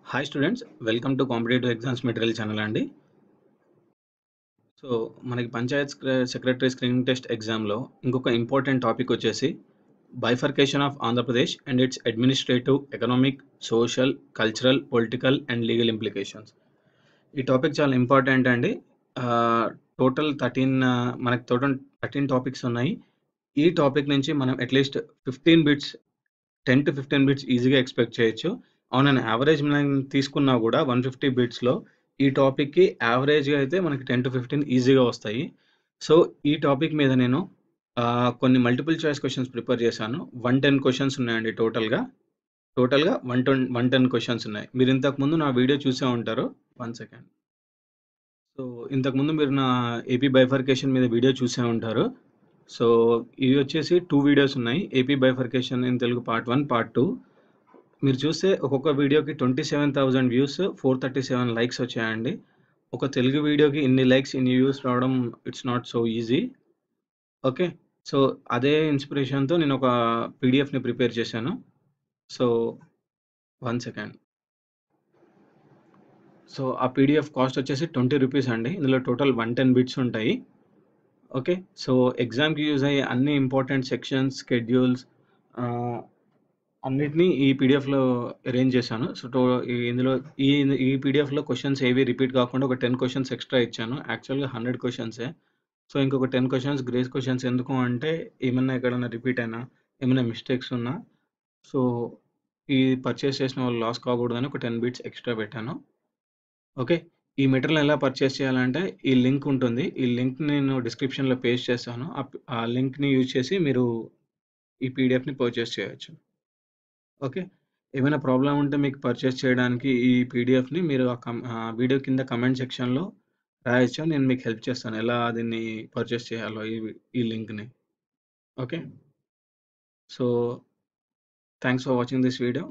Hi students, welcome to competitive exams material channel అండి. So మనకి Panchayat secretary screening test ఎగ్జామ్లో ఇంకొక ఇంపార్టెంట్ టాపిక్ వచ్చేసి bifurcation of Andhra Pradesh and it's administrative, economic, social, cultural, political and legal implications. ఈ topic చాలా important అండి. Total 13 topics ఉన్నాయి. ఈ టాపిక్ నుంచి మనం అట్లీస్ట్ 15 బిట్స్ 10 to 15 బిట్స్ ఈజీగా ఎక్స్పెక్ట్ చేయొచ్చు. ఆన్ అన్ యావరేజ్ మనం తీసుకున్నా కూడా 150 బిట్స్‌లో ఈ టాపిక్‌కి యావరేజ్‌గా అయితే మనకి 10-15 ఈజీగా వస్తాయి. సో, ఈ టాపిక్ మీద నేను కొన్ని మల్టిపుల్ చాయిస్ క్వెషన్స్ ప్రిపేర్ చేశాను. 110 క్వెషన్స్ ఉన్నాయండి టోటల్‌గా. టోటల్‌గా 110 క్వెషన్స్ ఉన్నాయి. మీరు ఇంతకుముందు నా వీడియో చూసే ఉంటారు. 1 సెకండ్. సో, ఇంతకుముందు మీరు నా ఏపీ బైఫర్కేషన్ మీద వీడియో చూసే ఉంటారు. సో, ఇవి వచ్చేసి 2 వీడియోస్ ఉన్నాయి. AP bifurcation in Telugu part 1, part 2. మీరు చూస్తే ఒక్కొక్క వీడియోకి 27,000 వ్యూస్, 437 లైక్స్ వచ్చాయండి. ఒక తెలుగు వీడియోకి ఇన్ని లైక్స్, ఇన్ని వ్యూస్ రావడం it's not so easy. Okay. So, అదే ఇన్స్పిరేషన్‌తో నేను ఒక పీడీఎఫ్‌ని ప్రిపేర్ చేశాను. So, 1 second. సో, ఆ పీడీఎఫ్ కాస్ట్ వచ్చేసి ₹20 అండి. ఇందులో టోటల్ 110 బిట్స్ ఉంటాయి. ఓకే. సో, ఎగ్జామ్‌కి యూజ్ అయ్యే అన్ని ఇంపార్టెంట్ సెక్షన్స్, షెడ్యూల్స్ ఆహ్, అన్నిటిని ఈ పీడీఎఫ్‌లో అరేంజ్ చేశాను. సో, ఇందులో ఈ ఈ పీడీఎఫ్‌లో క్వెషన్స్ ఏవి రిపీట్ కాకుండా ఒక 10 క్వెషన్స్ ఎక్స్‌ట్రా ఇచ్చాను. యాక్చువల్‌గా 100 క్వెషన్సే. సో, ఇంకొక 10 క్వెషన్స్ గ్రేస్ క్వెషన్స్ ఎందుకు అంటే, ఏమన్నా ఎక్కడన్నా రిపీట్ అయినా, ఏమైనా మిస్టేక్స్ ఉన్నా, సో, ఈ పర్చేస్ చేసిన వాళ్ళు లాస్ కాకూడదని ఒక 10 బిట్స్ ఎక్స్‌ట్రా పెట్టాను. ఓకే. ఈ మెటీరియల్ ఎలా పర్చేస్ చేయాలంటే, ఈ లింక్ ఉంటుంది. ఈ లింక్ నేను డిస్క్రిప్షన్‌లో పేస్ట్ చేశాను. ఆ లింక్‌ని యూజ్ చేసి మీరు ఈ పీడీఎఫ్‌ని పర్చేస్ చేయొచ్చు. ఓకే. ఏమైనా ప్రాబ్లమ్ ఉంటే మీకు పర్చేస్ చేయడానికి ఈ పీడీఎఫ్‌ని మీరు వీడియో కింద కామెంట్ సెక్షన్‌లో రాయొచ్చు. నేను మీకు హెల్ప్ చేస్తాను. ఎలా దీన్ని పర్చేస్ చేయాలో ఈ లింక్‌ని. Okay. So, thanks for watching this video.